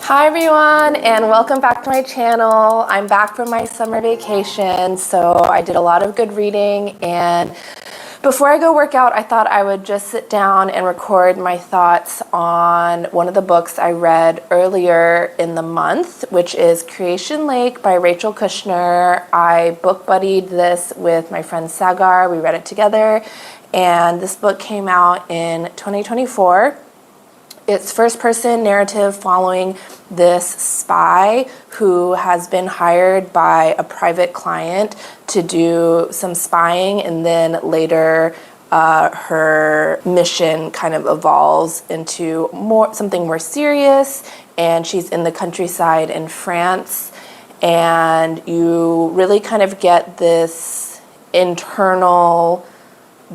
Hi everyone, and welcome back to my channel. I'm back from my summer vacation, so I did a lot of good reading, and before I go work out, I thought I would just sit down and record my thoughts on one of the books I read earlier in the month, which is Creation Lake by Rachel Kushner. I book buddied this with my friend Sagar. We read it together, and this book came out in 2024. It's first-person narrative following this spy who has been hired by a private client to do some spying, and then later her mission kind of evolves into something more serious, and she's in the countryside in France, and you really kind of get this internal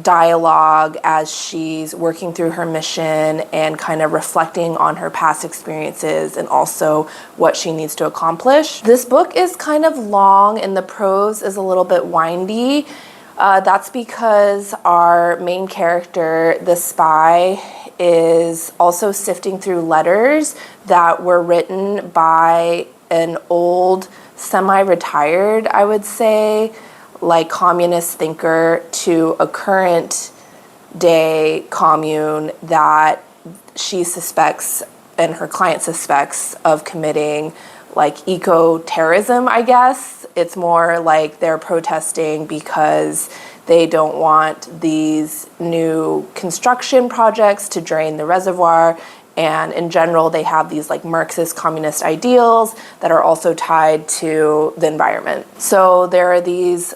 dialogue as she's working through her mission and kind of reflecting on her past experiences and also what she needs to accomplish. This book is kind of long and the prose is a little bit windy. That's because our main character, the spy, is also sifting through letters that were written by an old, semi-retired, I would say, like communist thinker to a current day commune that she suspects and her client suspects of committing like eco-terrorism, I guess. It's more like they're protesting because they don't want these new construction projects to drain the reservoir. And in general, they have these like Marxist communist ideals that are also tied to the environment. So there are these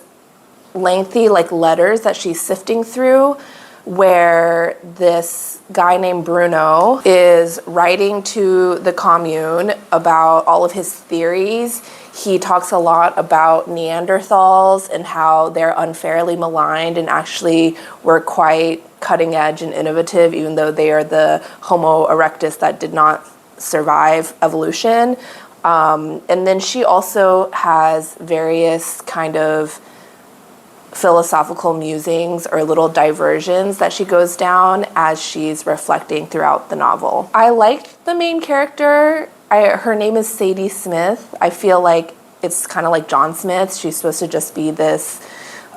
lengthy like letters that she's sifting through where this guy named Bruno is writing to the commune about all of his theories. He talks a lot about Neanderthals and how they're unfairly maligned and actually were quite cutting edge and innovative, even though they are the Homo erectus that did not survive evolution. And then she also has various kind of philosophical musings or little diversions that she goes down as she's reflecting throughout the novel. I liked the main character. Her name is Sadie Smith. I feel like it's kind of like John Smith. She's supposed to just be this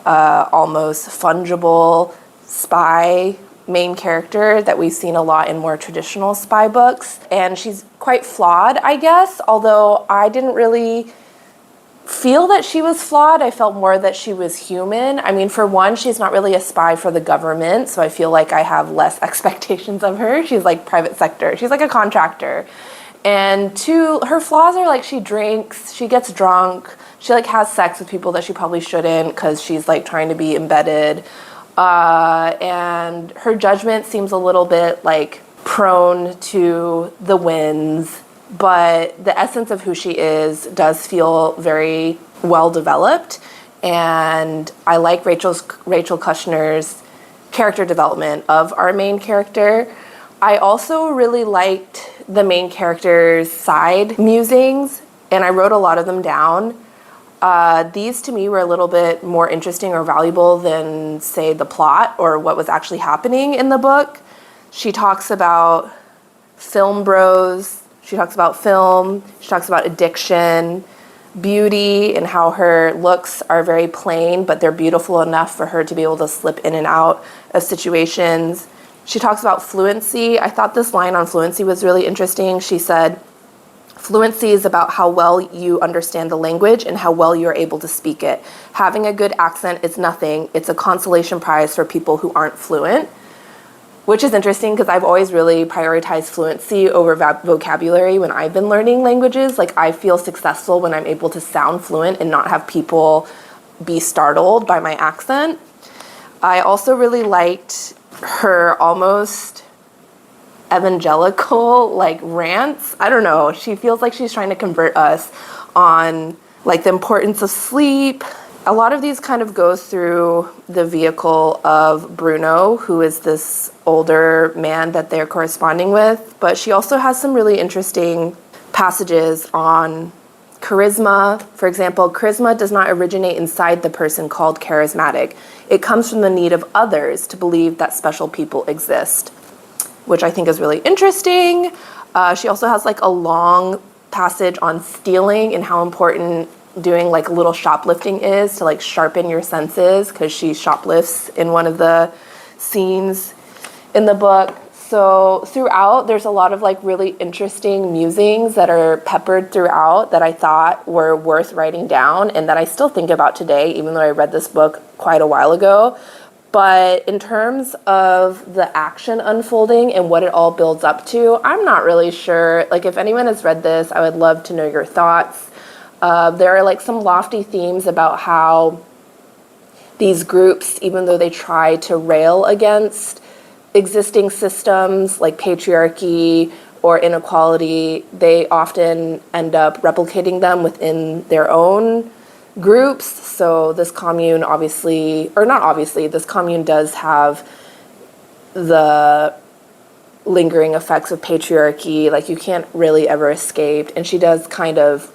almost fungible spy main character that we've seen a lot in more traditional spy books. And she's quite flawed, I guess, although I didn't really feel that she was flawed. I felt more that she was human. I mean, for one, she's not really a spy for the government, so I feel like I have less expectations of her. She's like private sector. She's like a contractor. And two, her flaws are like she drinks, she gets drunk, she like has sex with people that she probably shouldn't because she's like trying to be embedded. And her judgment seems a little bit like prone to the winds, but the essence of who she is does feel very well developed, and I like Rachel Kushner's character development of our main character. I also really liked the main character's side musings, and I wrote a lot of them down. These to me were a little bit more interesting or valuable than, say, the plot or what was actually happening in the book. She talks about film bros. She talks about film, she talks about addiction, beauty, and how her looks are very plain, but they're beautiful enough for her to be able to slip in and out of situations. She talks about fluency. I thought this line on fluency was really interesting. She said, "Fluency is about how well you understand the language and how well you're able to speak it. Having a good accent is nothing. It's a consolation prize for people who aren't fluent." Which is interesting because I've always really prioritized fluency over vocabulary when I've been learning languages. Like, I feel successful when I'm able to sound fluent and not have people be startled by my accent. I also really liked her almost evangelical like rants. I don't know, she feels like she's trying to convert us on like the importance of sleep. A lot of these kind of goes through the vehicle of Bruno, who is this older man that they're corresponding with, but she also has some really interesting passages on charisma. For example, charisma does not originate inside the person called charismatic. It comes from the need of others to believe that special people exist, which I think is really interesting. She also has like a long passage on stealing and how important doing like little shoplifting is to like sharpen your senses, because she shoplifts in one of the scenes in the book. So throughout, there's a lot of like really interesting musings that are peppered throughout that I thought were worth writing down and that I still think about today, even though I read this book quite a while ago. But in terms of the action unfolding and what it all builds up to, I'm not really sure. Like, if anyone has read this, I would love to know your thoughts. There are like some lofty themes about how these groups, even though they try to rail against existing systems like patriarchy or inequality, they often end up replicating them within their own groups. So this commune this commune does have the lingering effects of patriarchy. Like, you can't really ever escape. And she does kind of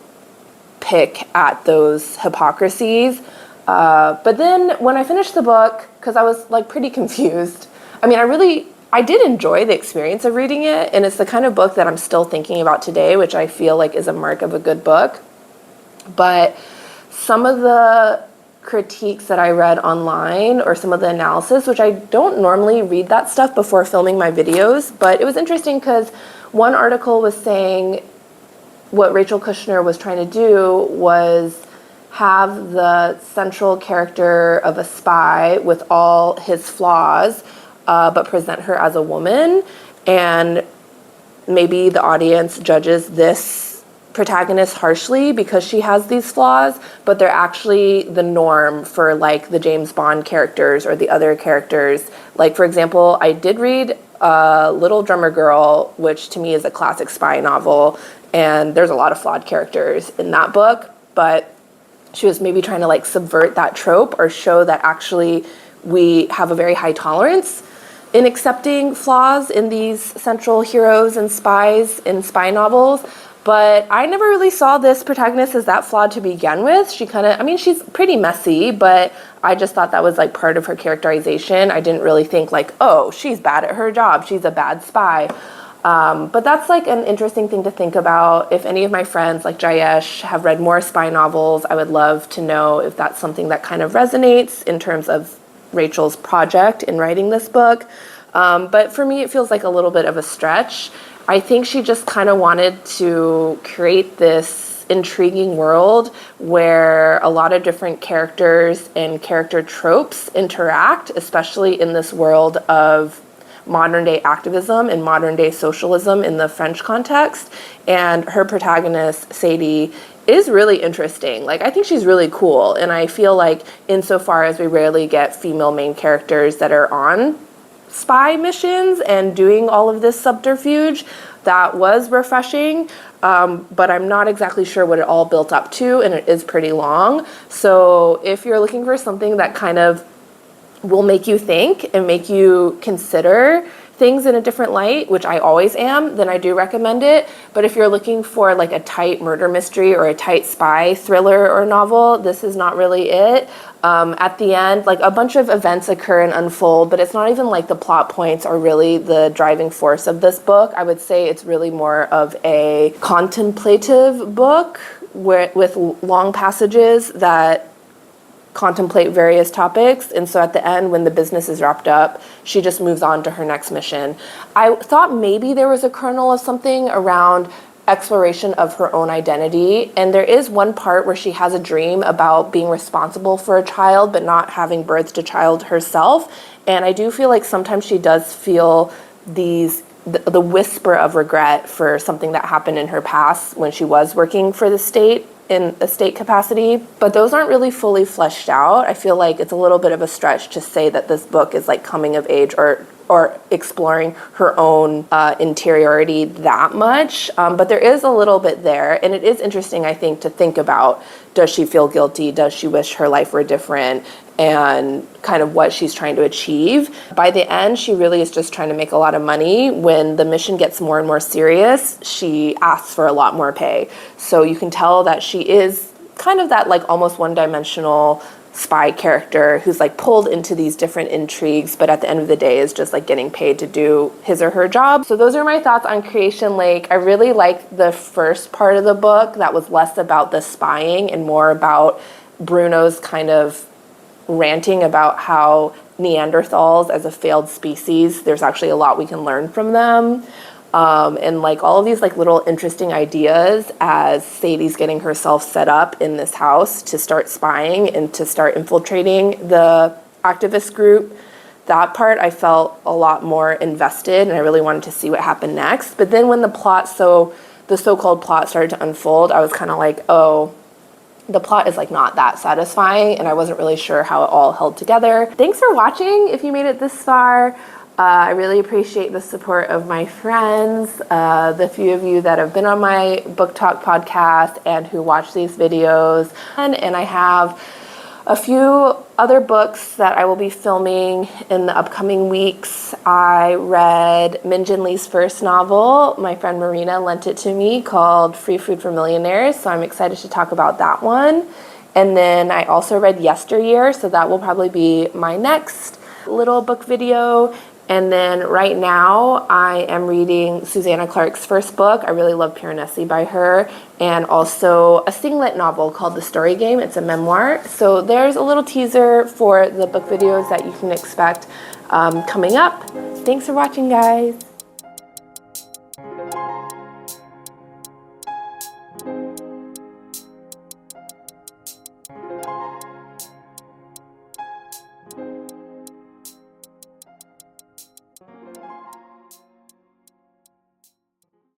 pick at those hypocrisies. But then when I finished the book, because I was like pretty confused, I mean, I did enjoy the experience of reading it, and it's the kind of book that I'm still thinking about today, which I feel like is a mark of a good book. But some of the critiques that I read online, or some of the analysis, which I don't normally read that stuff before filming my videos, but it was interesting because one article was saying what Rachel Kushner was trying to do was have the central character of a spy with all his flaws, but present her as a woman. And maybe the audience judges this protagonist harshly because she has these flaws, but they're actually the norm for like the James Bond characters or the other characters. Like, for example, I did read Little Drummer Girl, which to me is a classic spy novel, and there's a lot of flawed characters in that book, but she was maybe trying to like subvert that trope or show that actually we have a very high tolerance in accepting flaws in these central heroes and spies in spy novels. But I never really saw this protagonist as that flawed to begin with. She's pretty messy, but I just thought that was like part of her characterization. I didn't really think like, oh, she's bad at her job, she's a bad spy. But that's like an interesting thing to think about. If any of my friends like Jayesh have read more spy novels, I would love to know if that's something that kind of resonates in terms of Rachel's project in writing this book. But for me, it feels like a little bit of a stretch. I think she just kind of wanted to create this intriguing world where a lot of different characters and character tropes interact, especially in this world of modern day activism and modern day socialism in the French context. And her protagonist, Sadie, is really interesting. Like, I think she's really cool. And I feel like insofar as we rarely get female main characters that are on spy missions and doing all of this subterfuge, that was refreshing. But I'm not exactly sure what it all built up to, and it is pretty long. So if you're looking for something that kind of will make you think and make you consider things in a different light, which I always am, then I do recommend it. But if you're looking for like a tight murder mystery or a tight spy thriller or novel, this is not really it. At the end, like a bunch of events occur and unfold, but it's not even like the plot points are really the driving force of this book. I would say it's really more of a contemplative book with long passages that contemplate various topics. And so at the end, when the business is wrapped up, she just moves on to her next mission. I thought maybe there was a kernel of something around exploration of her own identity. And there is one part where she has a dream about being responsible for a child, but not having birthed a child herself. And I do feel like sometimes she does feel the whisper of regret for something that happened in her past when she was working for the state in a state capacity, but those aren't really fully fleshed out. I feel like it's a little bit of a stretch to say that this book is like coming of age or exploring her own interiority that much, but there is a little bit there, and it is interesting, I think, to think about, does she feel guilty? Does she wish her life were different? And kind of what she's trying to achieve. By the end, she really is just trying to make a lot of money. When the mission gets more and more serious, she asks for a lot more pay. So you can tell that she is kind of that like almost one-dimensional spy character who's like pulled into these different intrigues, but at the end of the day is just like getting paid to do his or her job. So those are my thoughts on Creation Lake. I really liked the first part of the book that was less about the spying and more about Bruno's kind of ranting about how Neanderthals as a failed species, there's actually a lot we can learn from them. And like all of these like little interesting ideas as Sadie's getting herself set up in this house to start spying and to start infiltrating the activist group. That part I felt a lot more invested and I really wanted to see what happened next. But then when the so-called plot started to unfold, I was kind of like, oh, the plot is like not that satisfying and I wasn't really sure how it all held together. Thanks for watching if you made it this far. I really appreciate the support of my friends, the few of you that have been on my Book Talk podcast and who watch these videos. And I have a few other books that I will be filming in the upcoming weeks. I read Min Jin Lee's first novel. My friend Marina lent it to me, called Free Food for Millionaires, so I'm excited to talk about that one. And then I also read Yesteryear, so that will probably be my next little book video. And then right now I am reading Susanna Clark's first book. I really love Piranesi by her, and also a singlet novel called The Story Game. It's a memoir. So there's a little teaser for the book videos that you can expect coming up. Thanks for watching, guys.